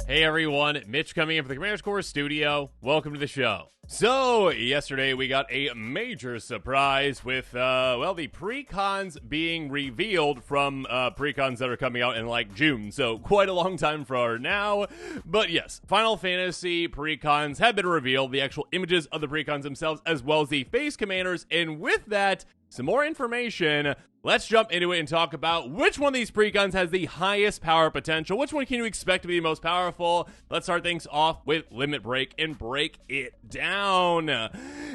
Hey everyone, Mitch coming in from the Commander's Core studio. Welcome to the show. So, yesterday we got a major surprise with, the Precons being revealed from, Precons that are coming out in, like, June. So, quite a long time for now. But yes, Final Fantasy Precons have been revealed, the actual images of the Precons themselves, as well as the face commanders. And with that, some more information. Let's jump into it and talk about which one of these Precons has the highest power potential. Which one can you expect to be the most powerful? Let's start things off with Limit Break and break it down.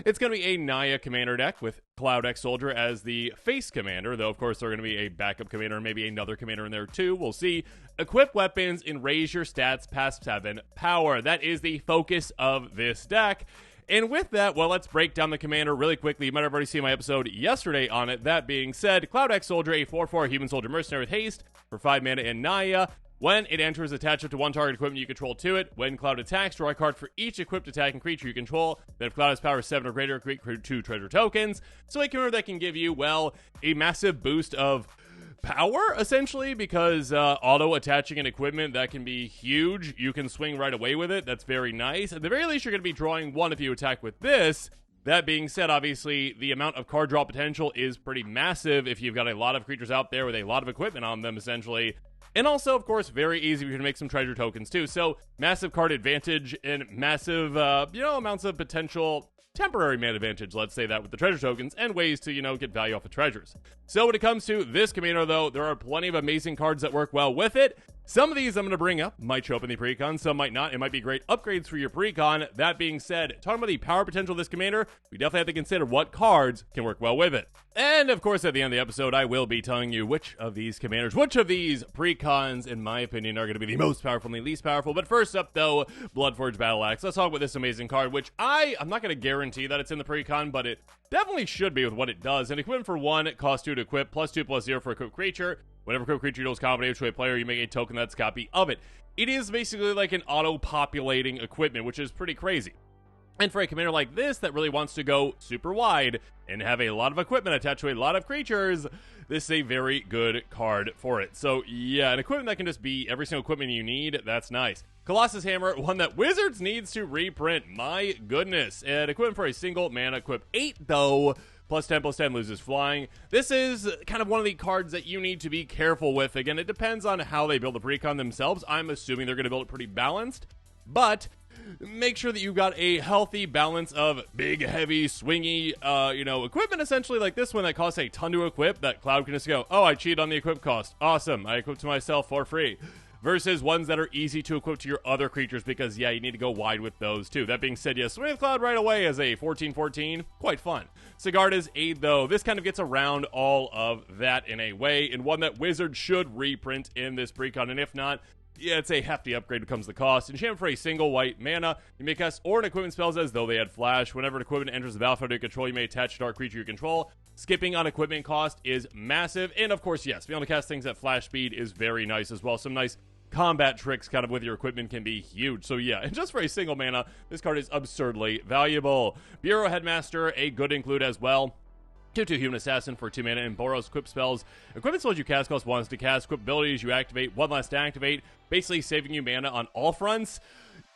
It's going to be a Naya commander deck with Cloud X Soldier as the face commander, though of course they're going to be a backup commander and maybe another commander in there too. We'll see. Equip weapons and raise your stats past 7 power. That is the focus of this deck. And with that, well, let's break down the commander really quickly. You might have already seen my episode yesterday on it. That being said, Cloud X Soldier, a 4/4 human soldier mercenary with haste for 5 mana and Naya. When it enters, attach it to one target equipment you control to it. When Cloud attacks, draw a card for each equipped attacking creature you control. Then if Cloud has power 7 or greater, create 2 treasure tokens. So a commander that can give you, well, a massive boost of power, essentially, because auto-attaching an equipment, that can be huge. You can swing right away with it. That's very nice. At the very least, you're going to be drawing 1 if you attack with this. That being said, obviously, the amount of card draw potential is pretty massive if you've got a lot of creatures out there with a lot of equipment on them, essentially. And also, of course, very easy to make some treasure tokens, too. So, massive card advantage and massive, amounts of potential temporary mana advantage, let's say that, with the treasure tokens and ways to, get value off of treasures. So when it comes to this commander, though, there are plenty of amazing cards that work well with it. Some of these I'm going to bring up might show up in the Precon, some might not. It might be great upgrades for your Precon. That being said, talking about the power potential of this commander, we definitely have to consider what cards can work well with it. And of course, at the end of the episode, I will be telling you which of these commanders, which of these Precons, in my opinion, are going to be the most powerful and the least powerful. But first up, though, Bloodforged Battle Axe. Let's talk about this amazing card, which I'm not going to guarantee that it's in the Precon, but it definitely should be with what it does. An equipment for 1, it costs 2 to equip, +2/+0 for equipped creature. Whenever equipped creature deals combat damage to a player, you make a token that's a copy of it. It is basically like an auto-populating equipment, which is pretty crazy. And for a commander like this that really wants to go super wide and have a lot of equipment attached to a lot of creatures, this is a very good card for it. So yeah, an equipment that can just be every single equipment you need, that's nice. Colossus Hammer, one that Wizards needs to reprint. My goodness. And equipment for a single mana, equip 8 though. +10/+10 loses flying. This is kind of one of the cards that you need to be careful with. Again, it depends on how they build the Precon themselves. I'm assuming they're going to build it pretty balanced, but make sure that you've got a healthy balance of big, heavy, swingy, equipment, essentially, like this one that costs a ton to equip, that Cloud can just go, oh, I cheated on the equip cost. Awesome. I equipped to myself for free. Versus ones that are easy to equip to your other creatures because, yeah, you need to go wide with those, too. That being said, yes, Swing with Cloud right away as a 14/14. Quite fun. Sigarda's Aid, though. This kind of gets around all of that in a way, and one that Wizards should reprint in this Precon, and if not, yeah, it's a hefty upgrade becomes the cost. Enchantment for a single white mana. You may cast or an equipment spells as though they had flash. Whenever an equipment enters the battlefield you control, you may attach a dark creature you control. Skipping on equipment cost is massive. And of course, yes, being able to cast things at flash speed is very nice as well. Some nice combat tricks kind of with your equipment can be huge. So yeah, and just for a single mana, this card is absurdly valuable. Bureau Headmaster, a good include as well. 2/2 Human Assassin for 2 mana and borrows equip spells. Equipment spells you cast cost 1 to cast. Equip abilities you activate 1 less to activate, basically saving you mana on all fronts.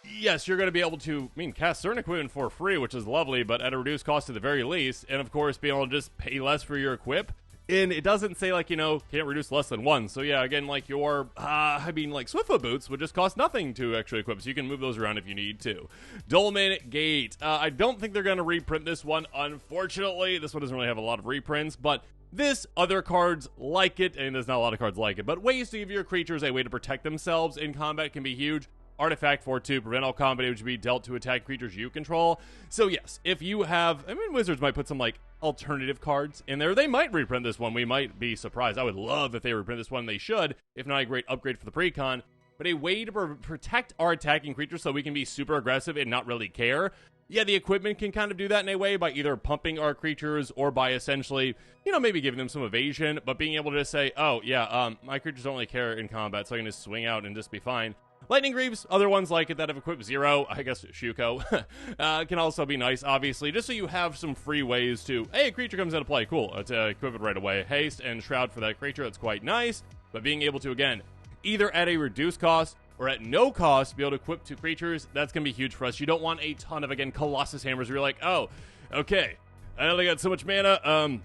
Yes, you're going to be able to, cast certain equipment for free, which is lovely, but at a reduced cost at the very least. And of course, being able to just pay less for your equip. And it doesn't say, can't reduce less than 1. So yeah, again, your, Swiftfoot Boots would just cost nothing to actually equip. So you can move those around if you need to. Dolmen Gate. I don't think they're going to reprint this one, unfortunately. This one doesn't really have a lot of reprints, but this, other cards like it, and there's not a lot of cards like it, but ways to give your creatures a way to protect themselves in combat can be huge. Artifact for 2, prevent all combat damage to be dealt to attack creatures you control. So yes, if you have, Wizards might put some alternative cards in there. They might reprint this one. We might be surprised. I would love if they reprint this one. They should, if not a great upgrade for the Precon. But a way to protect our attacking creatures so we can be super aggressive and not really care. Yeah, the equipment can kind of do that in a way by either pumping our creatures or by essentially, maybe giving them some evasion, but being able to just say, oh, yeah, my creatures don't really care in combat, so I can just swing out and just be fine. Lightning Greaves, other ones like it that have equipped 0, I guess Shuko, can also be nice, obviously, just so you have some free ways to, hey, a creature comes into play, cool, it's equip it right away. Haste and Shroud for that creature, that's quite nice, but being able to, again, either at a reduced cost or at no cost be able to equip 2 creatures, that's going to be huge for us. You don't want a ton of, again, Colossus Hammers where you're like, oh, okay, I only got so much mana,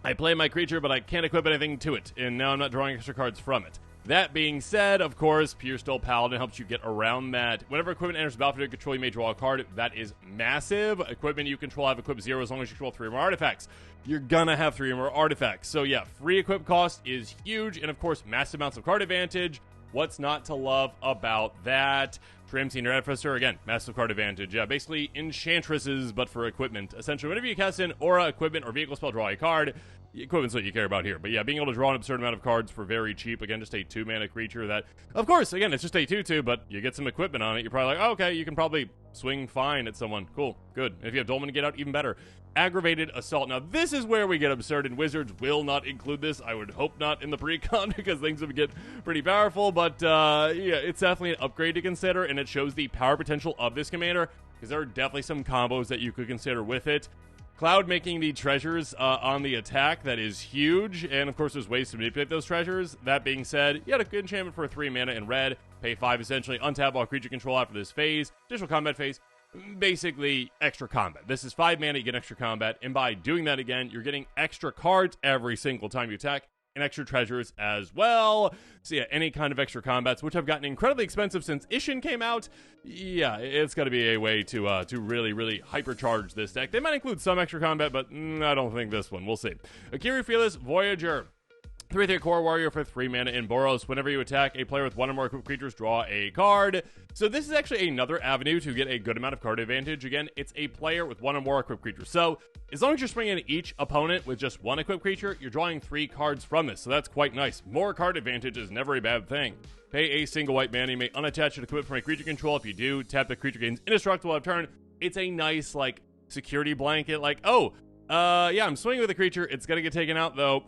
I play my creature, but I can't equip anything to it, and now I'm not drawing extra cards from it. That being said, of course, Pure Steel Paladin helps you get around that. Whenever equipment enters the battlefield you control, you may draw a card. That is massive. Equipment you control have equip 0 as long as you control 3 or more artifacts. You're gonna have 3 or more artifacts. So yeah, free equip cost is huge, and of course, massive amounts of card advantage. What's not to love about that? Trim Senior Artificer, again, massive card advantage. Yeah, basically enchantresses, but for equipment. Essentially, whenever you cast an aura, equipment, or vehicle spell, draw a card. Equipment's what you care about here. But yeah, being able to draw an absurd amount of cards for very cheap. Again, just a 2-mana creature that, of course, again, it's just a 2/2, but you get some equipment on it. You're probably like, oh, okay, you can probably swing fine at someone. Cool, good. And if you have Dolmen to get out, even better. Aggravated Assault. Now, this is where we get absurd, and Wizards will not include this. I would hope not in the Precon because things would get pretty powerful. But yeah, it's definitely an upgrade to consider, and it shows the power potential of this commander because there are definitely some combos that you could consider with it. Cloud making the treasures on the attack, that is huge, and of course there's ways to manipulate those treasures. That being said, you had a good enchantment for 3 mana in red, pay 5 essentially, untap all creature control after this phase, additional combat phase, basically extra combat. This is 5 mana, you get extra combat, and by doing that again, you're getting extra cards every single time you attack, and extra treasures as well. So yeah, any kind of extra combats, which have gotten incredibly expensive since Ishin came out. Yeah, it's got to be a way to really, really hypercharge this deck. They might include some extra combat, but I don't think this one. We'll see. Akiri Fearless Voyager. 3/3 Core Warrior for 3 mana in Boros. Whenever you attack a player with 1 or more equipped creatures, draw a card. So this is actually another avenue to get a good amount of card advantage. Again, it's a player with 1 or more equipped creatures. So as long as you're swinging each opponent with just 1 equipped creature, you're drawing 3 cards from this. So that's quite nice. More card advantage is never a bad thing. Pay a single white mana. You may unattach an equipment from a creature control. If you do, tap the creature gains indestructible out of turn. It's a nice, like, security blanket. Like, oh, yeah, I'm swinging with a creature. It's gonna get taken out, though.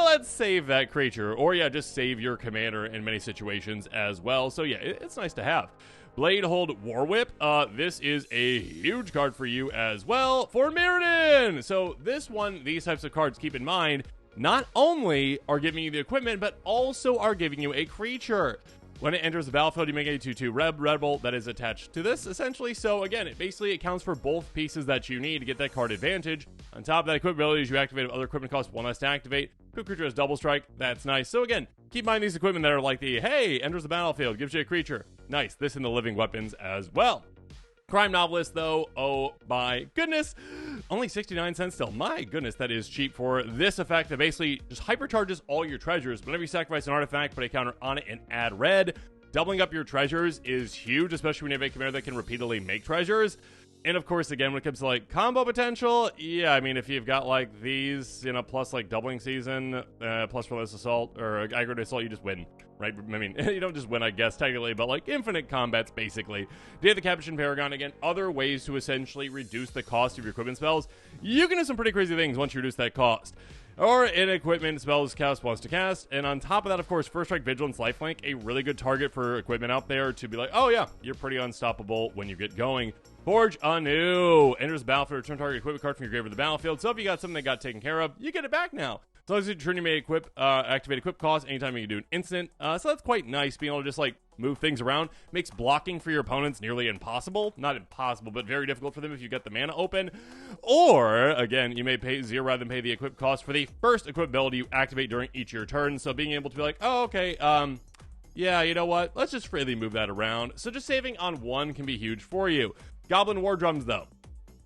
Let's save that creature. Or, yeah, just save your commander in many situations as well. So, yeah, it's nice to have. Bladehold War Whip. This is a huge card for you as well for Mirrodin. So, this one, these types of cards, keep in mind, not only are giving you the equipment, but also are giving you a creature. When it enters the battlefield, you make a 2/2 rebel that is attached to this, essentially. So, again, it basically accounts for both pieces that you need to get that card advantage. On top of that, equipment abilities you activate if other equipment costs 1 less to activate. Equipped creature has double strike. That's nice. So, again, keep in mind these equipment that are like the, hey, enters the battlefield, gives you a creature. Nice. This in the living weapons as well. Crime Novelist, though, oh my goodness, only 69 cents still. My goodness, that is cheap for this effect that basically just hypercharges all your treasures. Whenever you sacrifice an artifact, put a counter on it and add red. Doubling up your treasures is huge, especially when you have a commander that can repeatedly make treasures. And of course, again, when it comes to like combo potential, yeah, I mean, if you've got like these, you know, plus like doubling season, plus relentless assault or aggregate assault, you just win, right? I mean, you don't just win, I guess, technically, but like infinite combats, basically. Day of the Capuchin Paragon, again, other ways to essentially reduce the cost of your equipment spells. You can do some pretty crazy things once you reduce that cost. Or in equipment spells cast wants to cast. And on top of that, of course, First Strike, Vigilance, Lifelink, a really good target for equipment out there to be like, oh yeah, you're pretty unstoppable when you get going. Forge Anew. Enters the battlefield, return target equipment card from your grave to the battlefield. So if you got something that got taken care of, you get it back now. As long as you turn you may activate equip cost anytime you can do an instant. So that's quite nice, being able to just like move things around. Makes blocking for your opponents nearly impossible. Not impossible, but very difficult for them if you get the mana open. Or, again, you may pay 0 rather than pay the equip cost for the first equip ability you activate during each of your turns. So being able to be like, oh, okay, yeah, you know what? Let's just freely move that around. So just saving on 1 can be huge for you. Goblin War Drums, though.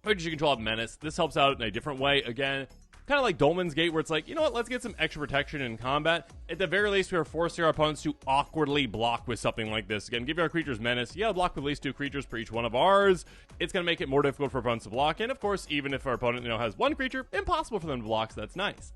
Creatures you control have menace. This helps out in a different way. Again, kind of like Dolmen's Gate, where it's like, you know what, let's get some extra protection in combat. At the very least, we are forcing our opponents to awkwardly block with something like this. Again, give our creatures menace. You gotta block with at least 2 creatures per each one of ours. It's gonna make it more difficult for opponents to block. And of course, even if our opponent, has 1 creature, impossible for them to block, so that's nice.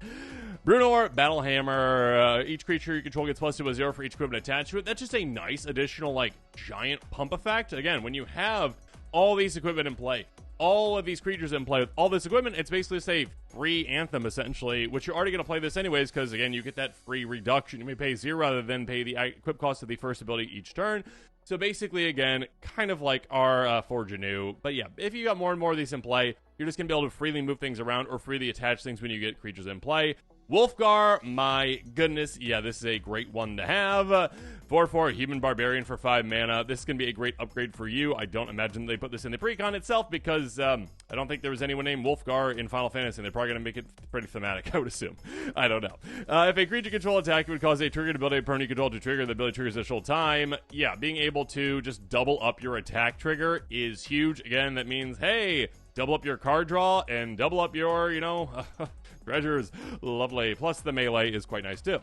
Brunor, Battle Hammer. Each creature you control gets +2/+0 for each equipment attached to it. That's just a nice additional, like, giant pump effect. Again, when you have all these equipment in play, all of these creatures in play with all this equipment, it's basically just a free Anthem, essentially, which you're already going to play this anyways, because, again, you get that free reduction. You may pay 0 rather than pay the equip cost of the first ability each turn. So basically, again, kind of like our Forge Anew. But yeah, if you got more and more of these in play, you're just going to be able to freely move things around or freely attach things when you get creatures in play. Wolfgar, my goodness, yeah, this is a great one to have. 4/4 Human Barbarian for 5 mana. This is going to be a great upgrade for you. I don't imagine they put this in the Precon itself because I don't think there was anyone named Wolfgar in Final Fantasy, and they're probably going to make it pretty thematic, I would assume. I don't know. If a creature control attack would cause a triggered ability permanent you control to trigger, the ability triggers additional time. Yeah, being able to just double up your attack trigger is huge. Again, that means, hey, double up your card draw and double up your, treasures. Lovely. Plus, the melee is quite nice, too.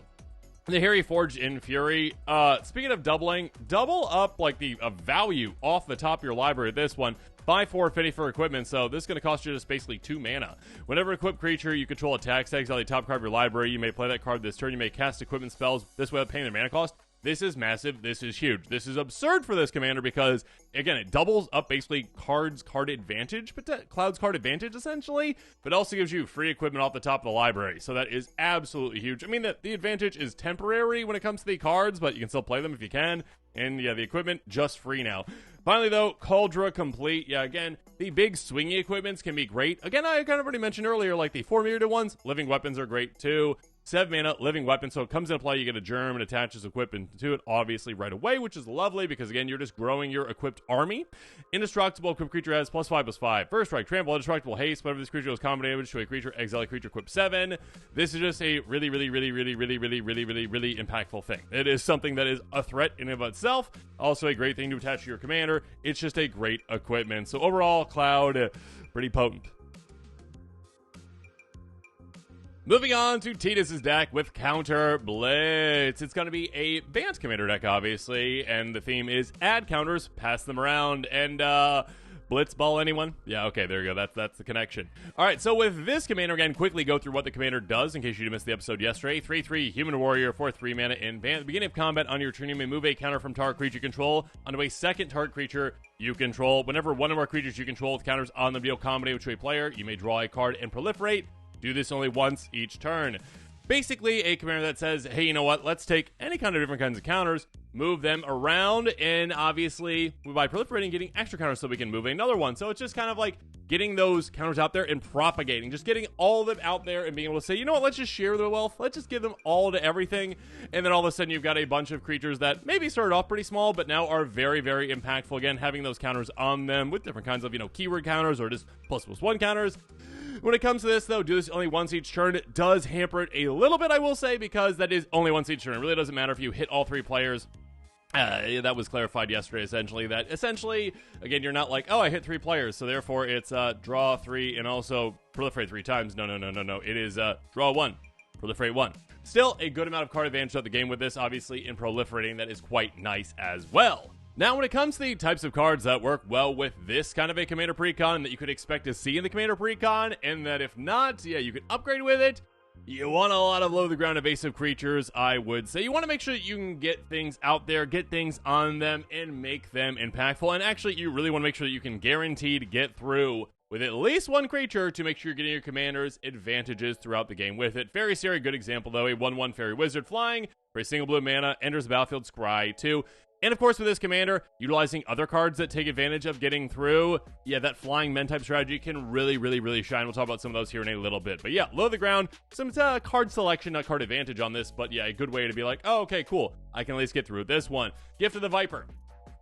The Harry Forged in Fury. Speaking of doubling, double up like the value off the top of your library. This one, buy 4 affinity for equipment, so this is going to cost you just basically 2 mana. Whenever an equipped creature you control attacks, exile the top card of your library, you may play that card this turn. You may cast equipment spells this way without paying their mana cost. This is massive. This is huge. This is absurd for this commander because, again, it doubles up basically Cloud's card advantage, essentially, but also gives you free equipment off the top of the library. So that is absolutely huge. I mean, the advantage is temporary when it comes to the cards, but you can still play them if you can. And yeah, the equipment, just free now. Finally, though, Cauldra Complete. Yeah, again, the big swingy equipments can be great. Again, I kind of already mentioned earlier, like the 4 myriad ones, living weapons are great too. 7 mana, living weapon, so it comes into play, you get a germ and attaches equipment to it, obviously, right away, which is lovely, because, again, you're just growing your equipped army. Indestructible, equipped creature has +5/+5. First strike, trample, indestructible, haste, whenever this creature is combat damage to a creature, exile a creature, equip 7. This is just a really impactful thing. It is something that is a threat in and of itself, also a great thing to attach to your commander. It's just a great equipment. So overall, Cloud, pretty potent. Moving on to Tidus' deck with Counter Blitz. It's going to be a Bant commander deck, obviously, and the theme is add counters, pass them around, and blitzball anyone? Yeah, okay, there you go. That's the connection. All right, so with this commander, again, quickly go through what the commander does in case you missed the episode yesterday. 3/3 Human Warrior for 3 mana in Bant. At the beginning of combat on your turn, you may move a counter from target creature you control onto a second target creature you control. Whenever one or more creatures you control with counters on them deal combat damage to a player, you may draw a card and proliferate. Do this only once each turn. Basically, a commander that says, hey, you know what? Let's take any kind of different kinds of counters, move them around, and obviously, by proliferating, getting extra counters so we can move another one. So it's just kind of like getting those counters out there and propagating, just getting all of them out there and being able to say, you know what? Let's just share the wealth. Let's just give them all to everything. And then all of a sudden, you've got a bunch of creatures that maybe started off pretty small, but now are very, very impactful. Again, having those counters on them with different kinds of, keyword counters or just ++1 counters. When it comes to this, though, do this only once each turn. It does hamper it a little bit, I will say, because that is only once each turn. It really doesn't matter if you hit all 3 players. That was clarified yesterday, essentially, again, you're not like, oh, I hit 3 players, so therefore it's draw 3 and also proliferate 3 times. No. It is draw 1, proliferate 1. Still, a good amount of card advantage of the game with this, obviously, in proliferating. That is quite nice as well. Now, when it comes to the types of cards that work well with this kind of a Commander Precon that you could expect to see in the Commander Precon, and that if not, yeah, you can upgrade with it. You want a lot of low-to-the-ground evasive creatures, I would say. You want to make sure that you can get things out there, get things on them, and make them impactful. And actually, you really want to make sure that you can guarantee to get through with at least one creature to make sure you're getting your commanders advantages throughout the game with it. Fairy Seer, good example, though. A 1/1 Fairy Wizard flying for a single blue mana, enters the battlefield, scry 2. And of course, with this commander, utilizing other cards that take advantage of getting through, yeah, that flying men type strategy can really shine. We'll talk about some of those here in a little bit. But yeah, low the ground, some card selection, not card advantage on this, but yeah, a good way to be like, oh, okay, cool. I can at least get through this one. Gift of the Viper.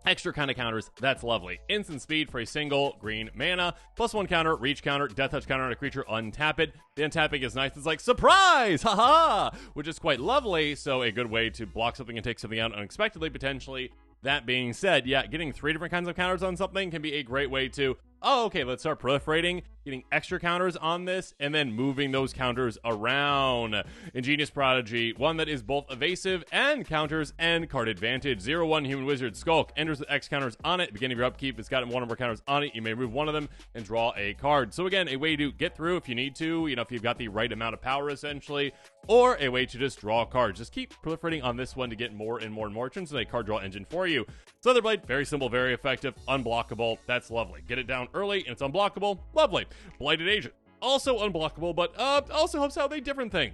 Extra kind of counters, that's lovely. Instant speed for a single green mana. +1 counter, reach counter, death touch counter on a creature, untap it. The untapping is nice. It's like, surprise! Haha! Which is quite lovely, so a good way to block something and take something out unexpectedly, potentially. That being said, yeah, getting 3 different kinds of counters on something can be a great way to, oh, okay, let's start proliferating, getting extra counters on this, and then moving those counters around. Ingenious Prodigy, one that is both evasive and counters and card advantage. 0/1 Human Wizard Skulk, enters with X counters on it. Beginning of your upkeep, it's got 1 or more counters on it. You may remove one of them and draw a card. So again, a way to get through if you need to, if you've got the right amount of power, essentially, or a way to just draw cards. Just keep proliferating on this one to get more and more turns and a card draw engine for you. Slitherblade, very simple, very effective, unblockable. That's lovely. Get it down early and it's unblockable. Lovely. Blighted Agent, also unblockable, but also helps out with a different thing.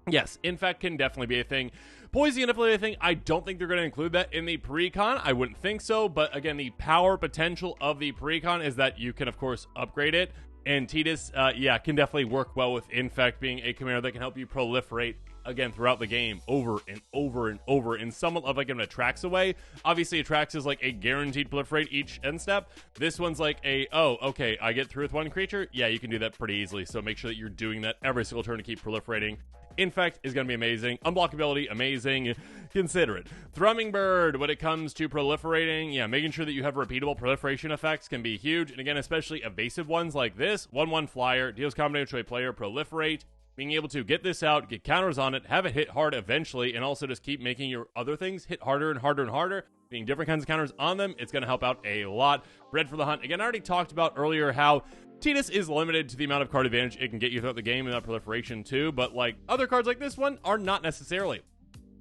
Yes, Infect can definitely be a thing. Poison can definitely be a thing. I don't think they're going to include that in the Precon. I wouldn't think so, but again, the power potential of the Precon is that you can, of course, upgrade it And Tidus, yeah, can definitely work well with Infect being a commander that can help you proliferate again throughout the game over and over and over in somewhat of like an Attracts away. Obviously, Attracts is like a guaranteed proliferate each end step. This one's like a, oh, okay, I get through with one creature. Yeah, you can do that pretty easily. So make sure that you're doing that every single turn to keep proliferating. Infect is going to be amazing. Unblockability, amazing. Consider it. Thrumming Bird, when it comes to proliferating, yeah, making sure that you have repeatable proliferation effects can be huge. And again, especially evasive ones like this. 1/1 flyer, deals combination to a player, proliferate. Being able to get this out, get counters on it, have it hit hard eventually, and also just keep making your other things hit harder and harder and harder. Being different kinds of counters on them, it's going to help out a lot. Bred for the Hunt. Again, I already talked about earlier how Tidus is limited to the amount of card advantage it can get you throughout the game and that proliferation too, but like other cards like this one are not necessarily.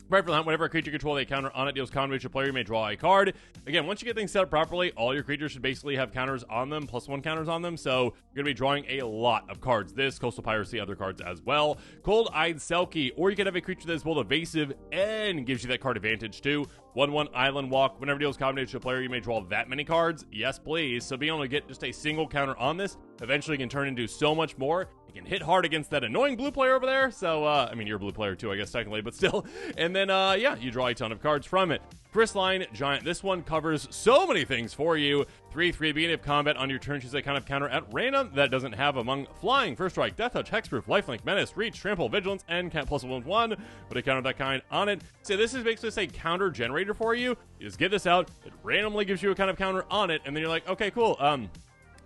Bred for the Hunt, whenever a creature control they counter on it deals combat to a player, you may draw a card. Again, once you get things set up properly, all your creatures should basically have counters on them, +1 counters on them, so you're going to be drawing a lot of cards. This, Coastal Piracy, other cards as well. Cold-Eyed Selkie, or you can have a creature that is both evasive and gives you that card advantage too. 1/1 Island Walk, whenever deals combination to a player, you may draw that many cards. Yes, please. So being able to get just a single counter on this eventually can turn into so much more. You can hit hard against that annoying blue player over there. So, I mean, you're a blue player too, I guess, technically, but still. And then, yeah, you draw a ton of cards from it. Crystalline Giant, this one covers so many things for you. 3/3, beginning of combat on your turn, choose a kind of counter at random that doesn't have among Flying, First Strike, Death Touch, Hexproof, Lifelink, Menace, Reach, Trample, Vigilance, and +1/+1. Put a counter of that kind on it. So this is basically just a counter generator for you. You just get this out, it randomly gives you a kind of counter on it, and then you're like, okay, cool,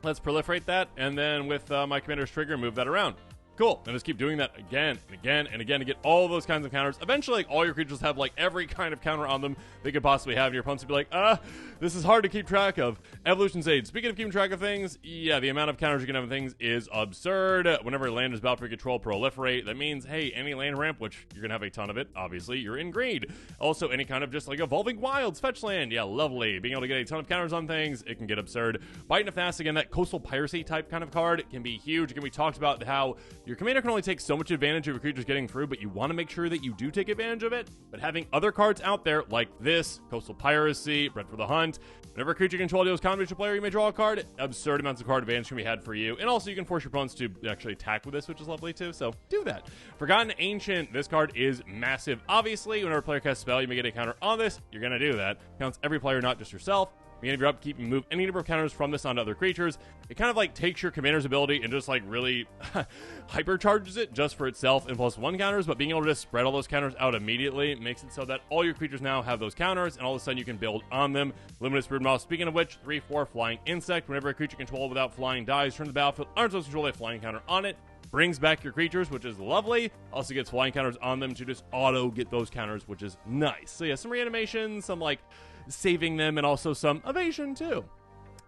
let's proliferate that, and then with my commander's trigger, move that around. Cool, and just keep doing that again and again and again to get all those kinds of counters. Eventually, like, all your creatures have like every kind of counter on them they could possibly have, and your opponents will be like, this is hard to keep track of. Evolution Sage, speaking of keeping track of things, yeah, the amount of counters you can have on things is absurd. Whenever land is about for control, proliferate. That means, hey, any land ramp, which you're gonna have a ton of it, obviously, you're in green. Also, any kind of just like Evolving Wilds, fetch land, yeah, lovely. Being able to get a ton of counters on things, it can get absurd. Biting a Fast, again, that Coastal Piracy type kind of card can be huge. Again, we talked about how your commander can only take so much advantage of your creatures getting through, but you want to make sure that you do take advantage of it. But having other cards out there like this, Coastal Piracy, Bred for the Hunt, whenever a creature control deals combat to a player, you may draw a card. Absurd amounts of card advantage can be had for you. And also you can force your opponents to actually attack with this, which is lovely too, so do that. Forgotten Ancient, this card is massive. Obviously, whenever a player casts a spell, you may get a counter on this. You're going to do that. Counts every player, not just yourself. Beginning of your upkeep, you move any number of counters from this onto other creatures. It kind of like takes your commander's ability and just like really hypercharges it just for itself and +1 counters, but being able to just spread all those counters out immediately makes it so that all your creatures now have those counters, and all of a sudden you can build on them. Luminous Broodmouse, speaking of which, 3/4 Flying Insect. Whenever a creature controlled without flying dies, turn to the battlefield, aren't supposed to control a flying counter on it. Brings back your creatures, which is lovely. Also gets flying counters on them to just auto get those counters, which is nice. So yeah, some reanimation, some like saving them, and also some evasion too.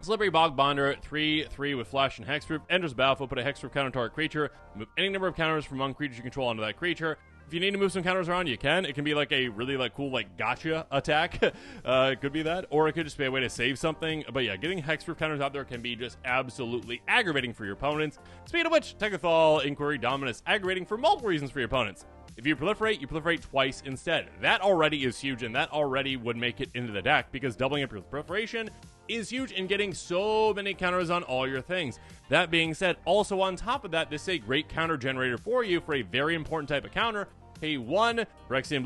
Slippery Bog Bonder, 3/3 with Flash and Hexproof. Enters the battlefield, put a Hexproof counter to target creature. Move any number of counters from among creatures you control onto that creature. If you need to move some counters around, you can. It can be like a really like cool like gotcha attack. It could be that, or it could just be a way to save something. But yeah, getting hexproof counters out there can be just absolutely aggravating for your opponents. Speaking of which, Technothal, Inquiry, Dominus, aggravating for multiple reasons for your opponents. If you proliferate twice instead. That already is huge, and that already would make it into the deck, because doubling up your proliferation is huge in getting so many counters on all your things. That being said, also on top of that, this is a great counter generator for you for a very important type of counter. Pay 1 Phyrexian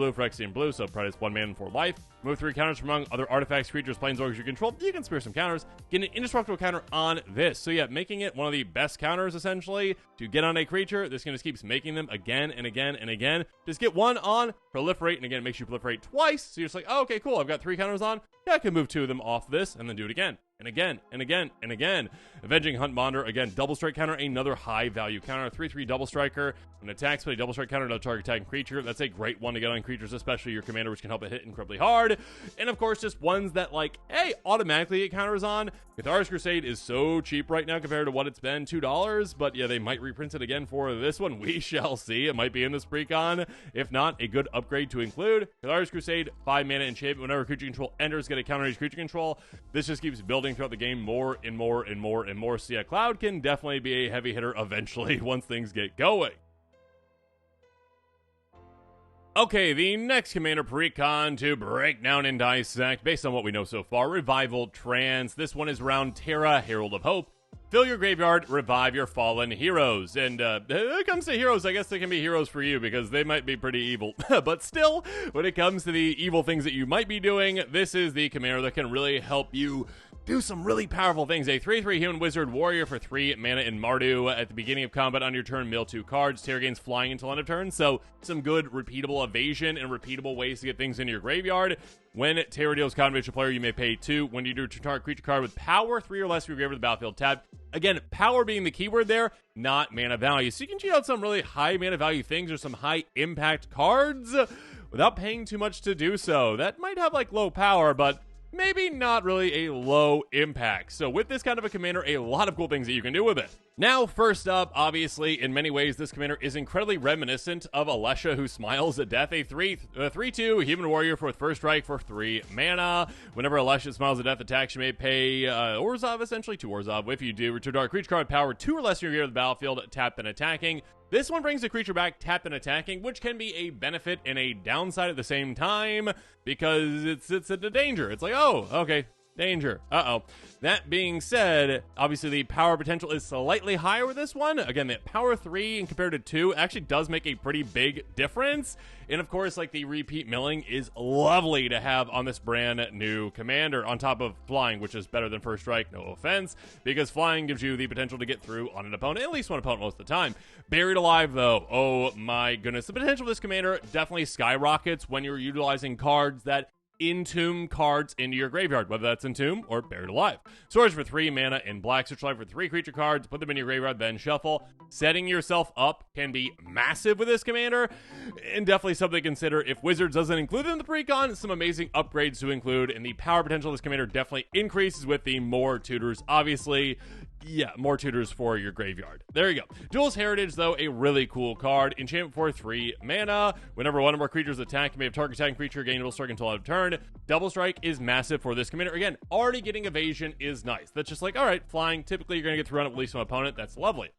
Blue, so Predates 1 mana for life. Move 3 counters from among other artifacts, creatures, planeswalkers you control. You can spare some counters. Get an indestructible counter on this. So yeah, making it one of the best counters, essentially, to get on a creature. This just keeps making them again and again and again. Just get 1 on, proliferate, and again, it makes you proliferate twice. So you're just like, oh, okay, cool, I've got 3 counters on. Yeah, I can move 2 of them off this, and then do it again. And again, and again, and again. Avenging Hunt Bonder, again, double strike counter, another high value counter. 3/3 double striker. When it attacks, put a double strike counter to target attacking creature. That's a great one to get on creatures, especially your commander, which can help it hit incredibly hard. And of course, just ones that, like, hey, automatically get counters on. Cathar's Crusade is so cheap right now compared to what it's been, $2. But yeah, they might reprint it again for this one. We shall see. It might be in this Precon. If not, a good upgrade to include. Cathar's Crusade, 5 mana enchantment. Whenever creature control enters, get a counter each creature control. This just keeps building throughout the game more and more and more and more. So yeah, Cloud can definitely be a heavy hitter eventually once things get going. Okay, the next Commander Precon to break down and dissect, based on what we know so far, Revival Trance. This one is around Terra, Herald of Hope. Fill your graveyard, revive your fallen heroes. And when it comes to heroes, I guess they can be heroes for you because they might be pretty evil. But still, when it comes to the evil things that you might be doing, this is the commander that can really help you do some really powerful things. A 3/3 human wizard warrior for 3 mana in Mardu. At the beginning of combat on your turn, mill 2 cards. Terra gains flying until end of turn. So some good repeatable evasion and repeatable ways to get things into your graveyard. When Terra deals combat to a player, you may pay 2. When you do target creature card with power 3 or less from your graveyard to the battlefield tab. Again, power being the keyword there, not mana value. So you can cheat out some really high mana value things or some high impact cards without paying too much to do so. That might have like low power, but maybe not really a low impact. So with this kind of a commander, a lot of cool things that you can do with it. Now, first up, obviously, in many ways, this commander is incredibly reminiscent of Alesha, who smiles at death. A 3/2 human warrior for first strike for 3 mana. Whenever Alesha smiles at death attacks, you may pay Orzhov, essentially 2 Orzhov. If you do, return target creature card power 2 or less in your gear to the battlefield, tapped and attacking. This one brings the creature back tapped and attacking, which can be a benefit and a downside at the same time, because it's a danger. It's like, oh, okay, danger. Uh-oh. That being said, obviously the power potential is slightly higher with this one. Again, the power 3 and compared to 2 actually does make a pretty big difference. And of course, like the repeat milling is lovely to have on this brand new commander on top of flying, which is better than first strike, no offense, because flying gives you the potential to get through on an opponent, at least one opponent most of the time. Buried alive though, oh my goodness. The potential of this commander definitely skyrockets when you're utilizing cards that entomb cards into your graveyard, whether that's entomb or buried alive. Storage for 3 mana in black, search life for 3 creature cards, put them in your graveyard, then shuffle. Setting yourself up can be massive with this commander, and definitely something to consider if Wizards doesn't include it in the Precon. Some amazing upgrades to include, and the power potential of this commander definitely increases with the more tutors, obviously. Yeah, more tutors for your graveyard. There you go. Duel's Heritage, though, a really cool card. Enchantment for 3 mana. Whenever one or more creatures attack, you may have target attacking creature gain double strike until end of turn. Double strike is massive for this commander. Again, already getting evasion is nice. That's just like, all right, flying. Typically, you're going to get thrown up at least from an opponent. That's lovely.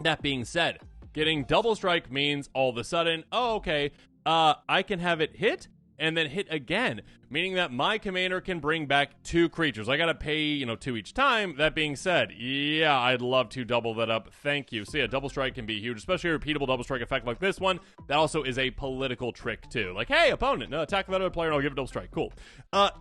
That being said, getting double strike means all of a sudden, oh, okay, I can have it hit and then hit again, meaning that my commander can bring back 2 creatures. I gotta pay, 2 each time. That being said, yeah, I'd love to double that up. Thank you. So yeah, double strike can be huge, especially a repeatable double strike effect like this one. That also is a political trick too. Like, hey, opponent, attack that other player and I'll give it double strike. Cool.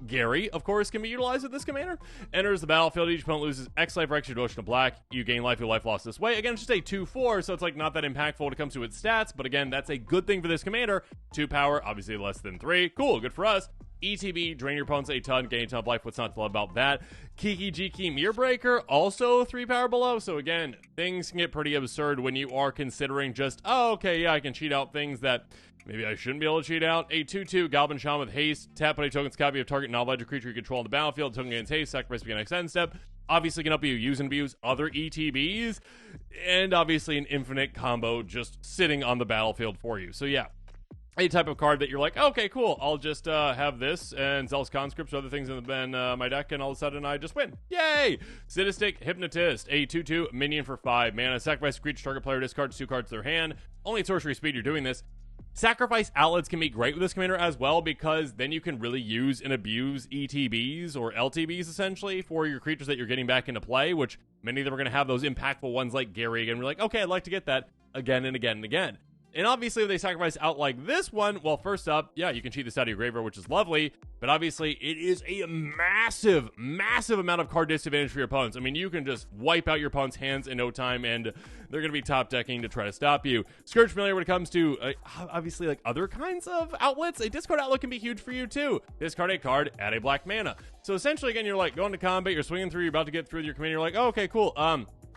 Gary, of course, can be utilized with this commander. Enters the battlefield. Each opponent loses X life for X devotion to black. You gain life with life lost this way. Again, it's just a 2/4, so it's like not that impactful when it comes to its stats. But again, that's a good thing for this commander. 2 power, obviously less than 3. Cool, good for us. ETB, drain your opponents a ton, gain a ton of life. What's not to love about that? Kiki Jiki Mirror Breaker, also 3 power below. So again, things can get pretty absurd when you are considering just, oh, okay, yeah, I can cheat out things that maybe I shouldn't be able to cheat out. A 2/2 Goblin Shaman with haste. Tap on a token's copy of target non-legend creature you control on the battlefield. Token gains haste. Sacrifice begin next end step. Obviously can help you use and abuse other ETBs. And obviously an infinite combo just sitting on the battlefield for you. So yeah, a type of card that you're like, okay, cool, I'll just have this and Zealous Conscripts or other things in my deck, and all of a sudden I just win. Yay! Sadistic Hypnotist, a 2/2 minion for 5 mana. Sacrifice a creature, target player discards 2 cards to their hand. Only at sorcery speed you're doing this. Sacrifice outlets can be great with this commander as well, because then you can really use and abuse ETBs or LTBs essentially for your creatures that you're getting back into play, which many of them are going to have those impactful ones like Gary, and we're like, okay, I'd like to get that again and again and again. And obviously, if they sacrifice out like this one, well, first up, yeah, you can cheat this out of your graveyard, which is lovely. But obviously, it is a massive, massive amount of card disadvantage for your opponents. I mean, you can just wipe out your opponent's hands in no time, and they're going to be top decking to try to stop you. Scourge Familiar, when it comes to, obviously, like other kinds of outlets, a discard outlet can be huge for you, too. Discard a card, add a black mana. So essentially, again, you're like going to combat, you're swinging through, you're about to get through with your commander, you're like, oh, okay, cool.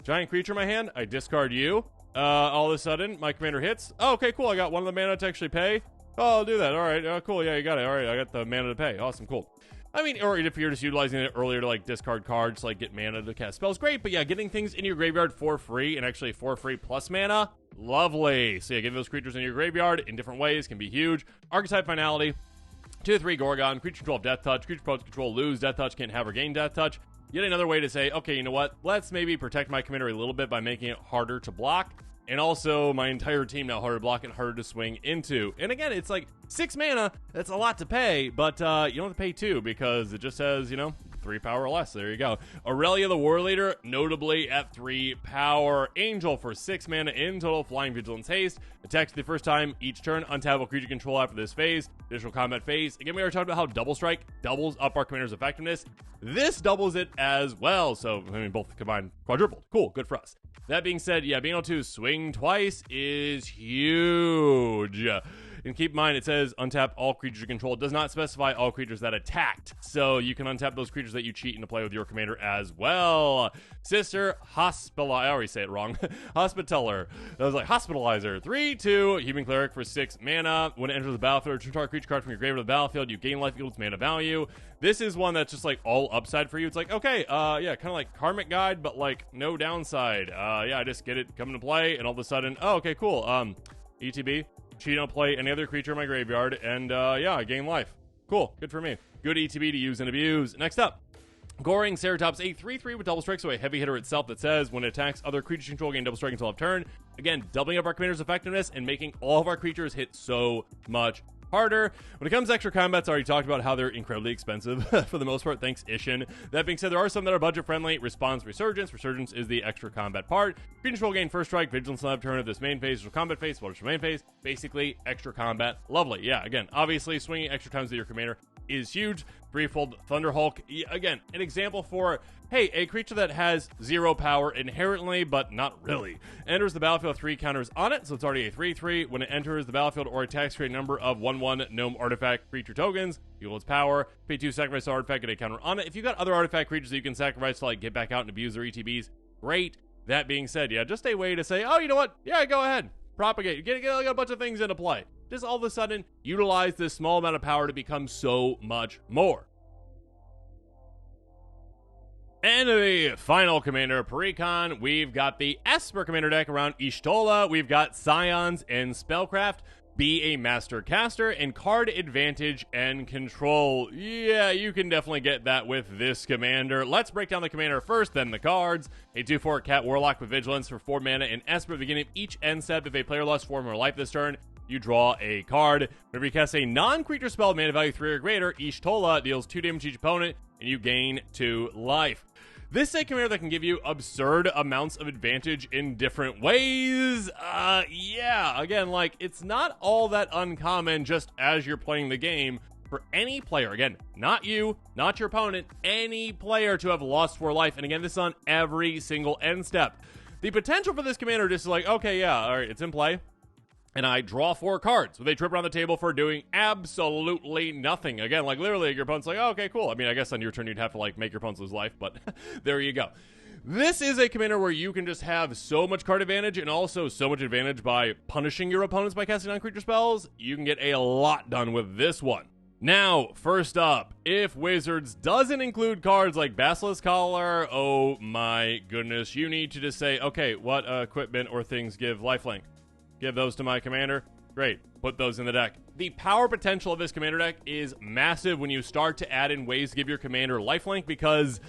Giant creature in my hand, I discard you. All of a sudden, my commander hits. Oh, okay, cool. I got one of the mana to actually pay. Oh, I'll do that. All right. Cool. Yeah, you got it. All right. I got the mana to pay. Awesome. Cool. I mean, or if you're just utilizing it earlier to, like, discard cards, like, get mana to cast spells, great. But, yeah, getting things in your graveyard for free, and actually for free plus mana, lovely. So, yeah, getting those creatures in your graveyard in different ways can be huge. Archetype Finality, 2/3 Gorgon, creature control Death Touch, creature opponents control lose Death Touch, can't have or gain Death Touch. Yet another way to say, okay, you know what? Let's maybe protect my commander a little bit by making it harder to block. And also, my entire team now harder to block and harder to swing into. And again, it's like 6 mana. That's a lot to pay, but you don't have to pay 2 because it just says, 3 3 power or less. There you go. Aurelia the War Leader, notably at 3 power. Angel for 6 mana in total, flying, vigilance, haste. Attacks the first time each turn. Untap all creature control after this phase. Additional combat phase. Again, we already talked about how double strike doubles up our commander's effectiveness. This doubles it as well. So, I mean, both combined quadrupled. Cool, good for us. That being said, yeah, being able to swing twice is huge. And keep in mind, it says untap all creatures you control. It does not specify all creatures that attacked. So you can untap those creatures that you cheat into play with your commander as well. Sister Hospitalizer. I already say it wrong. Hospitaller. That was like Hospitalizer. 3/2 Human Cleric for 6 mana. When it enters the battlefield, return target creature card from your grave to the battlefield. You gain life equal to mana value. This is one that's just like all upside for you. It's like, okay, yeah, kind of like Karmic Guide, but like no downside. Yeah, I just get it come into play, and all of a sudden, oh, okay, cool. ETB. Cheat on play any other creature in my graveyard, and yeah, I gain life. Cool, good for me. Good ETB to use and abuse. Next up, Goring Ceratops, a 3/3 with double strike, so a heavy hitter itself that says when it attacks other creatures control, gain double strike until of turn. Again, doubling up our commander's effectiveness and making all of our creatures hit so much harder. When it comes to extra combats, I already talked about how they're incredibly expensive for the most part, thanks Ishin. That being said, there are some that are budget friendly. Response Resurgence. Resurgence is the extra combat part. Creature control gain first strike, vigilance on turn of this main phase, or combat phase, what is your main phase? Basically, extra combat. Lovely. Yeah, again, obviously, swinging extra times with your commander is huge. Threefold Thunder Hulk. Again, an example for, hey, a creature that has 0 power inherently, but not really. Enters the battlefield, 3 counters on it, so it's already a 3/3. When it enters the battlefield or attacks, create a number of 1/1 gnome artifact creature tokens. Equal its power. Pay 2, sacrifice the artifact, get a counter on it. If you've got other artifact creatures that you can sacrifice to like get back out and abuse their ETBs, great. That being said, yeah, just a way to say, oh, you know what? Yeah, go ahead. Propagate. Get a bunch of things into play. Just all of a sudden, utilize this small amount of power to become so much more. And the final commander, Precon, we've got the Esper commander deck around Y'shtola. We've got Scions and Spellcraft, be a master caster, and card advantage and control. Yeah, you can definitely get that with this commander. Let's break down the commander first, then the cards. A 2/4 Cat Warlock with Vigilance for 4 mana and Esper. At the beginning of each end step, if a player lost 4 more life this turn, you draw a card. Whenever you cast a non-creature spell, mana value 3 or greater, Y'shtola deals 2 damage to each opponent, and you gain 2 life. This is a commander that can give you absurd amounts of advantage in different ways. Yeah, again, like, it's not all that uncommon just as you're playing the game for any player. Again, not you, not your opponent, any player to have lost 4 life. And again, this is on every single end step. The potential for this commander just is like, okay, yeah, all right, it's in play. And I draw 4 cards with a trip around the table for doing absolutely nothing. Again, like literally your opponent's like, oh, okay, cool. I mean, I guess on your turn you'd have to like make your opponents lose life, but there you go. This is a commander where you can just have so much card advantage and also so much advantage by punishing your opponents by casting non-creature spells. You can get a lot done with this one. Now, first up, if Wizards doesn't include cards like Basilisk Collar, oh my goodness, you need to just say, okay, what equipment or things give lifelink? Give those to my commander. Great. Put those in the deck. The power potential of this commander deck is massive when you start to add in ways to give your commander lifelink, because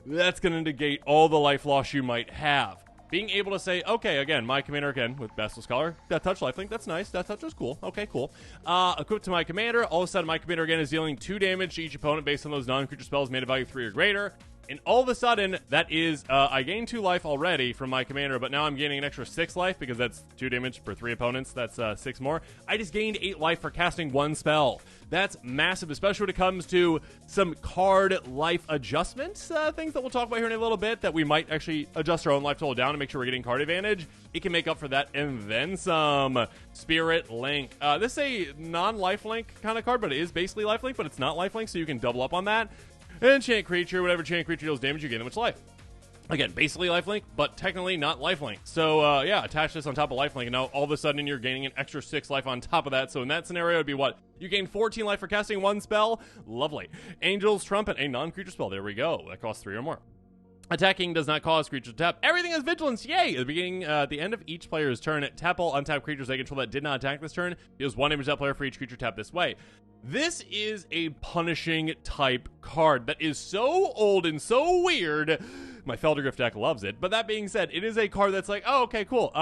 that's going to negate all the life loss you might have. Being able to say, okay, again, my commander, again, with Basilisk Collar, that touch lifelink, that's nice. That touch is cool. Okay, cool. Equipped to my commander, all of a sudden my commander, again, is dealing 2 damage to each opponent based on those non-creature spells made of value 3 or greater. And all of a sudden, that is, I gained 2 life already from my commander, but now I'm gaining an extra 6 life because that's 2 damage for 3 opponents. That's 6 more. I just gained 8 life for casting 1 spell. That's massive, especially when it comes to some card life adjustments, things that we'll talk about here in a little bit, that we might actually adjust our own life total down to make sure we're getting card advantage. It can make up for that and then some. Spirit Link. This is a non-life link kind of card, but it is basically life link, but it's not life link, so you can double up on that. Enchant creature, whatever enchant creature deals damage, you gain that much life. Again, basically lifelink, but technically not lifelink. So, yeah, attach this on top of lifelink, and now all of a sudden you're gaining an extra 6 life on top of that. So in that scenario, it'd be what? You gain 14 life for casting 1 spell? Lovely. Angel's Trumpet, a non-creature spell. There we go. That costs 3 or more. Attacking does not cause creatures to tap. Everything has vigilance. Yay! At the beginning, at the end of each player's turn, tap all untapped creatures they control that did not attack this turn. Deals 1 damage to that player for each creature tapped this way. This is a punishing type card that is so old and so weird. My Feldergriff deck loves it. But that being said, it is a card that's like, oh, okay, cool.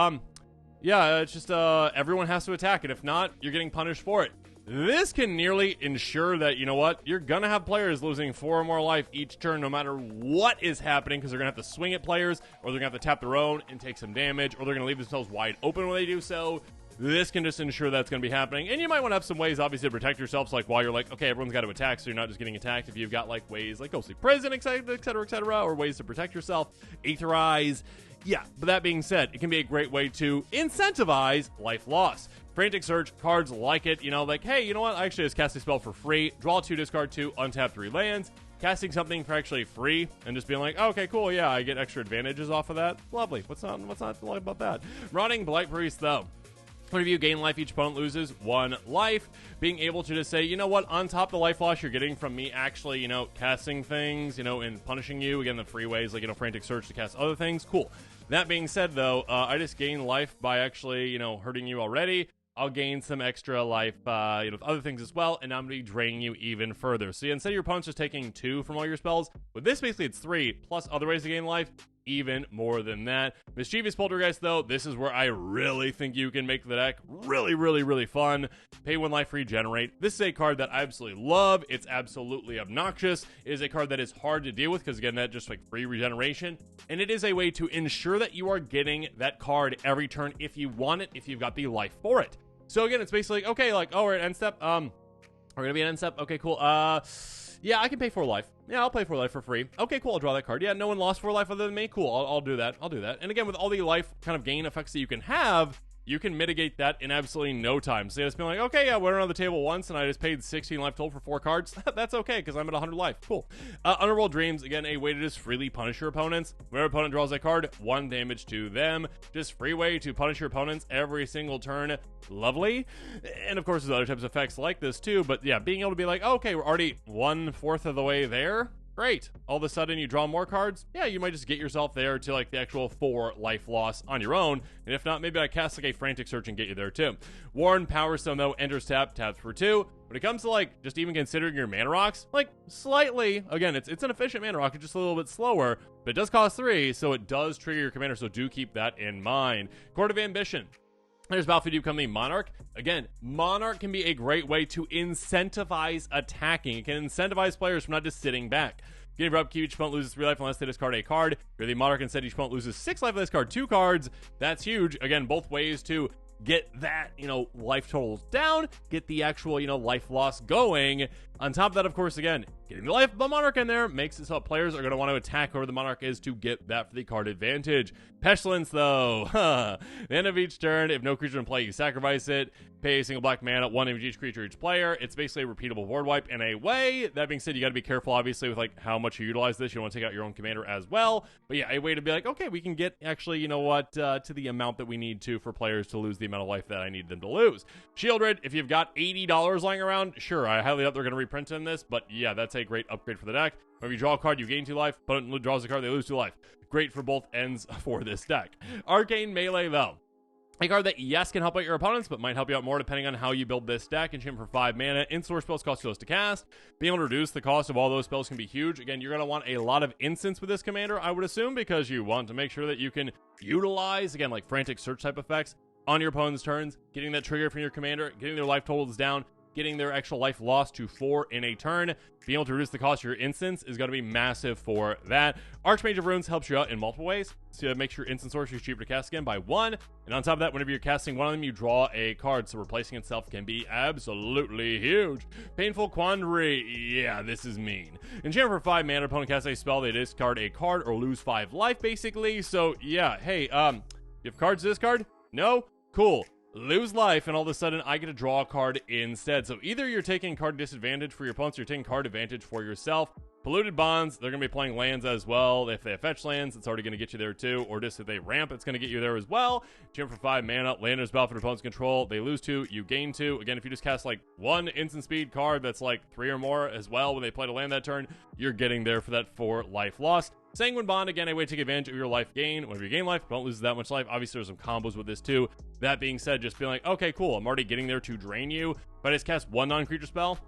Yeah, it's just everyone has to attack, and if not, you're getting punished for it. this can nearly ensure that, you know what, you're going to have players losing 4 or more life each turn no matter what is happening, because they're going to have to swing at players, or they're going to have to tap their own and take some damage, or they're going to leave themselves wide open when they do so. This can just ensure that's going to be happening. And you might want to have some ways, obviously, to protect yourself. So, like, while you're like, okay, everyone's got to attack, so you're not just getting attacked. If you've got, like, ways like Ghostly Prison, et cetera, or ways to protect yourself, Aetherize. Yeah, but that being said, it can be a great way to incentivize life loss. Frantic Search, cards like it, you know, like, hey, you know what? I actually just cast a spell for free. Draw 2, discard 2, untap 3 lands. Casting something for actually free and just being like, oh, okay, cool, yeah, I get extra advantages off of that. Lovely. What's not to like about that? Rotting Blight Priest, though. Whenever you gain life, each opponent loses 1 life. Being able to just say, you know what, on top of the life loss you're getting from me actually, you know, casting things, you know, and punishing you, again, the free ways, like, you know, Frantic Search to cast other things, cool. That being said, though, I just gain life by actually, you know, hurting you already. I'll gain some extra life, you know, with other things as well, and I'm going to be draining you even further. So yeah, instead of your opponent's just taking 2 from all your spells, with this basically it's 3, plus other ways to gain life, even more than that. Mischievous Poltergeist, though, this is where I really think you can make the deck really fun. Pay 1 life, regenerate. This is a card that I absolutely love. It's absolutely obnoxious. It is a card that is hard to deal with, because again, that just like free regeneration. And it is a way to ensure that you are getting that card every turn if you want it, if you've got the life for it. So again, it's basically, okay, like, oh, we're at end step. We're gonna be at end step. Okay, cool. Yeah, I can pay 4 life. Yeah, I'll pay 4 life for free. Okay, cool, I'll draw that card. Yeah, no one lost 4 life other than me. Cool, I'll do that. I'll do that. And again, with all the life kind of gain effects that you can have, you can mitigate that in absolutely no time. So you just be like, okay, yeah, I went around the table once and I just paid 16 life total for 4 cards. That's okay, because I'm at 100 life. Cool. Underworld Dreams, again, a way to just freely punish your opponents. Whenever opponent draws a card, 1 damage to them. Just free way to punish your opponents every single turn. Lovely. And of course, there's other types of effects like this too. But yeah, being able to be like, okay, we're already 1/4 of the way there. Great. All of a sudden you draw more cards. Yeah, you might just get yourself there to like the actual 4 life loss on your own. And if not, maybe I cast like a Frantic Search and get you there too. Warren Power Stone, though, enters tapped for 2. When it comes to like just even considering your mana rocks, like slightly, again, it's an efficient mana rock, it's just a little bit slower, but it does cost 3, so it does trigger your commander, so do keep that in mind. Court of Ambition. There's Battlefield to become the Monarch. Again, Monarch can be a great way to incentivize attacking. It can incentivize players from not just sitting back. Getting upkeep, each opponent loses 3 life unless they discard a card. You're the Monarch, instead each opponent loses 6 life unless they discard 2 cards. That's huge. Again, both ways to get that, you know, life totals down, get the actual, you know, life loss going. On top of that, of course, again, getting the life of the Monarch in there makes it so players are going to want to attack whoever the Monarch is to get that for the card advantage. Pestilence, though. The end of each turn, if no creature in play, you sacrifice it. Pay a single black mana, 1 damage each creature, each player. It's basically a repeatable board wipe in a way. That being said, you got to be careful, obviously, with like how much you utilize this. You don't want to take out your own commander as well. But yeah, a way to be like, okay, we can get actually, you know what, to the amount that we need to for players to lose the amount of life that I need them to lose. Shieldred, if you've got $80 lying around, sure, I highly doubt they're going to reprint in this, but yeah, that's a great upgrade for the deck. When you draw a card, you gain 2 life. Opponent draws a card, they lose 2 life. Great for both ends for this deck. Arcane Melee, though. A card that, yes, can help out your opponents, but might help you out more depending on how you build this deck. Enchant for 5 mana. In-source spells cost 2 less to cast. Being able to reduce the cost of all those spells can be huge. Again, you're going to want a lot of instants with this commander, I would assume, because you want to make sure that you can utilize, again, like Frantic Search type effects on your opponent's turns, getting that trigger from your commander, getting their life totals down, getting their actual life loss to 4 in a turn. Being able to reduce the cost of your instants is going to be massive for that. Archmage of Runes helps you out in multiple ways. So it makes your instant sorceries cheaper to cast again by 1. And on top of that, whenever you're casting one of them, you draw a card. So replacing itself can be absolutely huge. Painful Quandary. Yeah, this is mean. Enchant for 5 mana. Opponent casts a spell. They discard a card or lose 5 life, basically. So yeah, hey, you have cards to discard? No? Cool. Lose life, and all of a sudden I get to draw a card instead. So either you're taking card disadvantage for your opponents, or you're taking card advantage for yourself. Polluted Bonds, they're going to be playing lands as well. If they have fetch lands, it's already going to get you there too. Or just if they ramp, it's going to get you there as well. Jump for 5 mana, land is battle for opponent's control. They lose 2, you gain 2. Again, if you just cast like 1 instant speed card that's like 3 or more as well when they play to land that turn, you're getting there for that 4 life loss. Sanguine Bond, again, a way to take advantage of your life gain. Whenever you gain life, don't lose that much life. Obviously, there's some combos with this too. That being said, just being like, okay, cool, I'm already getting there to drain you. If I just cast 1 non-creature spell,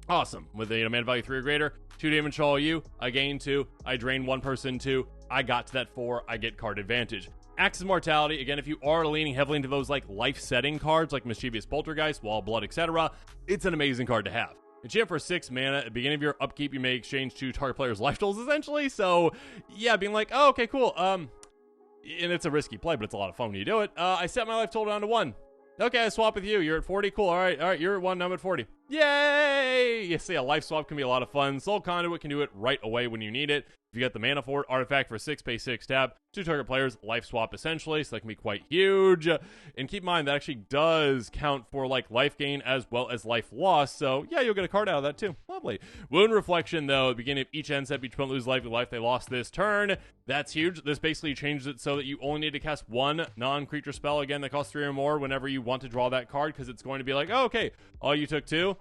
awesome. With a mana value 3 or greater, 2 damage to all you, I gain 2, I drain 1 person 2, I got to that 4, I get card advantage. Axe's Mortality, again, if you are leaning heavily into those like life-setting cards like Mischievous Poltergeist, Wall of Blood, etc., it's an amazing card to have. Enchant for 6 mana. At the beginning of your upkeep, you may exchange 2 target players' life totals, essentially. So, yeah, being like, oh, okay, cool. And it's a risky play, but it's a lot of fun when you do it. I set my life total down to 1. Okay, I swap with you. You're at 40. Cool. All right, you're at 1. I'm at 40. Yay! You see, a life swap can be a lot of fun. Soul Conduit can do it right away when you need it. If you get the mana for it, Artifact for 6, pay 6, tap. 2 target players, life swap essentially, so that can be quite huge. And keep in mind, that actually does count for like life gain as well as life loss, so yeah, you'll get a card out of that too. Lovely. Wound Reflection, though, at the beginning of each end step, each opponent loses life with life they lost this turn. That's huge. This basically changes it so that you only need to cast 1 non-creature spell, again, that costs 3 or more whenever you want to draw that card, because it's going to be like, oh, okay, oh, you took 2.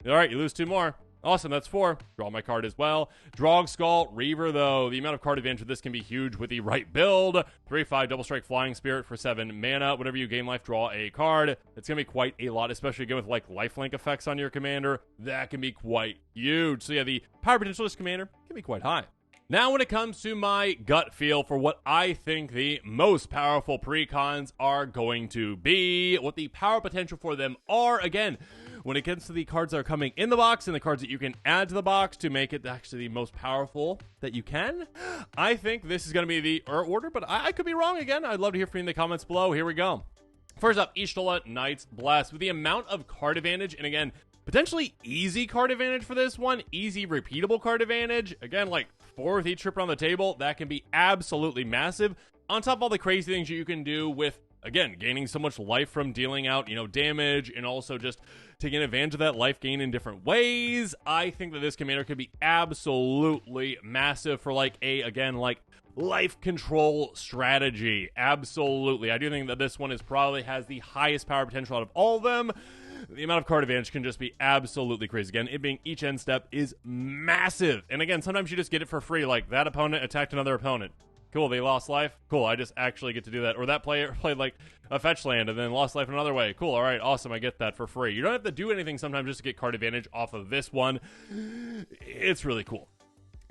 All right, you lose 2 more. Awesome, that's 4. Draw my card as well. Drog Skull Reaver, though. The amount of card advantage of this can be huge with the right build. 3/5 Double Strike Flying Spirit for 7 mana. Whenever you gain life, draw a card. It's going to be quite a lot, especially again with like lifelink effects on your commander. That can be quite huge. So yeah, the power potential of this commander can be quite high. Now, when it comes to my gut feel for what I think the most powerful precons are going to be, what the power potential for them are, again, when it gets to the cards that are coming in the box and the cards that you can add to the box to make it actually the most powerful that you can, I think this is going to be the order, but I could be wrong again. I'd love to hear from you in the comments below. Here we go. First up, Ishtola Knight's Blast. With the amount of card advantage, and again, potentially easy card advantage for this one, easy repeatable card advantage, again, like 4 with each trip around the table, that can be absolutely massive. On top of all the crazy things you can do with, again, gaining so much life from dealing out, damage, and also just taking advantage of that life gain in different ways, I think that this commander could be absolutely massive for like life control strategy. Absolutely. I do think that this one probably has the highest power potential out of all of them. The amount of card advantage can just be absolutely crazy. Again, it being each end step is massive. And again, sometimes you just get it for free, like that opponent attacked another opponent. Cool, they lost life. Cool, I just actually get to do that. Or that player played like a fetch land and then lost life in another way. Cool, all right, awesome, I get that for free. You don't have to do anything sometimes just to get card advantage off of this one. It's really cool.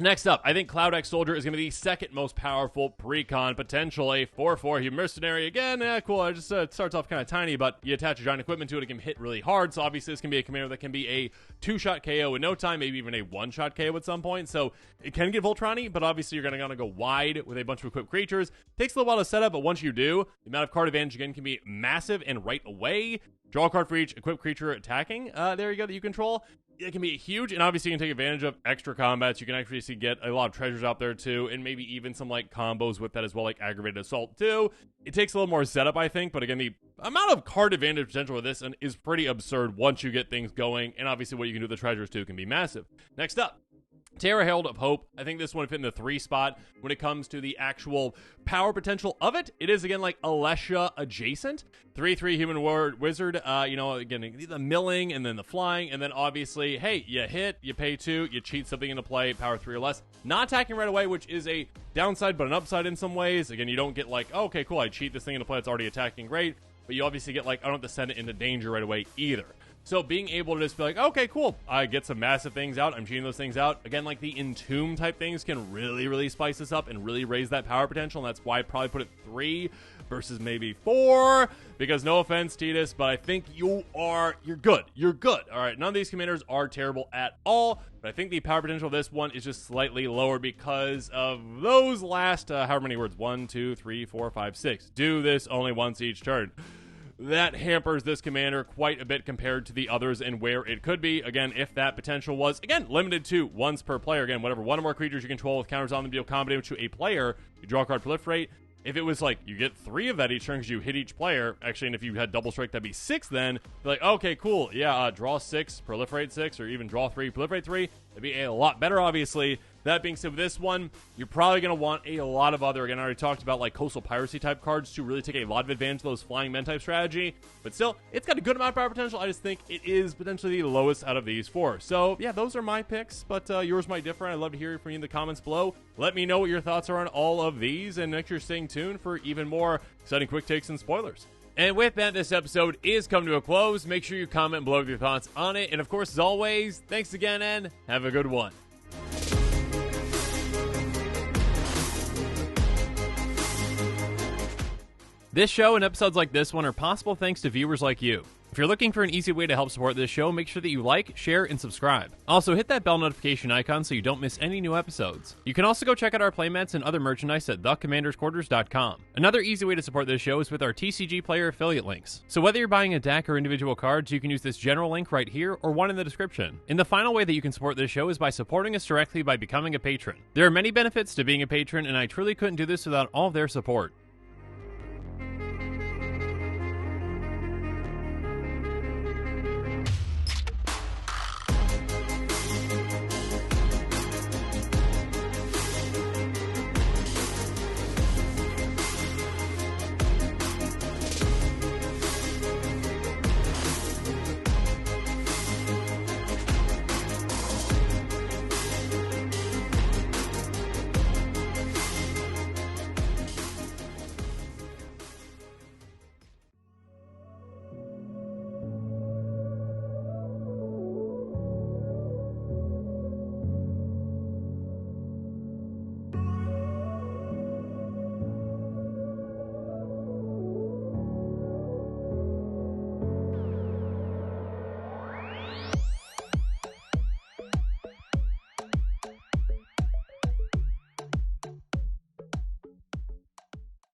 Next up, I think Cloud X Soldier is going to be the second most powerful precon, potentially. 4/4 Human Mercenary again. Cool. It just starts off kind of tiny, but you attach a giant equipment to it, it can hit really hard. So obviously, this can be a commander that can be a 2-shot KO in no time, maybe even a 1-shot KO at some point. So it can get Voltron-y, but obviously you're going to go wide with a bunch of equipped creatures. Takes a little while to set up, but once you do, the amount of card advantage again can be massive and right away. Draw a card for each equipped creature attacking. There you go, that you control. It can be huge, and obviously you can take advantage of extra combats. You can actually get a lot of treasures out there too, and maybe even some like combos with that as well, like aggravated assault too. It takes a little more setup, I think, but again, the amount of card advantage potential with this is pretty absurd once you get things going, and obviously what you can do with the treasures too can be massive. Next up, Terra Herald of Hope. I think this one would fit in the 3 spot when it comes to the actual power potential of it. It is, again, like Alessia adjacent. 3/3 human wizard, again, the milling and then the flying, and then obviously, hey, you hit, you pay 2, you cheat something into play, power 3 or less. Not attacking right away, which is a downside, but an upside in some ways. Again, you don't get like, oh, okay, cool, I cheat this thing into play, it's already attacking, great. But you obviously get like, I don't have to send it into danger right away either. So being able to just be like, okay, cool, I get some massive things out, I'm cheating those things out. Again, like the Entomb type things can really, really spice this up and really raise that power potential, and that's why I probably put it 3 versus maybe 4, because no offense, Tidus, but I think you're good. You're good. All right, none of these commanders are terrible at all, but I think the power potential of this one is just slightly lower because of those last, however many words, 1, 2, 3, 4, 5, 6. Do this only once each turn. That hampers this commander quite a bit compared to the others and where it could be. Again, if that potential was, again, limited to once per player. Again, whatever, 1 or more creatures you control with counters on them deal combat damage to a player, you draw a card, proliferate. If it was like, you get 3 of that each turn because you hit each player, actually, and if you had double strike, that'd be 6 then. Be like, okay, cool, yeah, draw 6, proliferate 6, or even draw 3, proliferate 3. That'd be a lot better, obviously. That being said, with this one, you're probably going to want a lot of other, again, I already talked about like coastal piracy type cards to really take a lot of advantage of those flying men type strategy, but still, it's got a good amount of power potential. I just think it is potentially the lowest out of these 4. So yeah, those are my picks, but yours might differ. I'd love to hear from you in the comments below. Let me know what your thoughts are on all of these, and make sure you're staying tuned for even more exciting quick takes and spoilers. And with that, this episode is come to a close. Make sure you comment below with your thoughts on it, and of course, as always, thanks again, and have a good one. This show and episodes like this one are possible thanks to viewers like you. If you're looking for an easy way to help support this show, make sure that you like, share, and subscribe. Also, hit that bell notification icon so you don't miss any new episodes. You can also go check out our playmats and other merchandise at thecommandersquarters.com. Another easy way to support this show is with our TCG player affiliate links. So whether you're buying a deck or individual cards, you can use this general link right here or one in the description. And the final way that you can support this show is by supporting us directly by becoming a patron. There are many benefits to being a patron, and I truly couldn't do this without all of their support.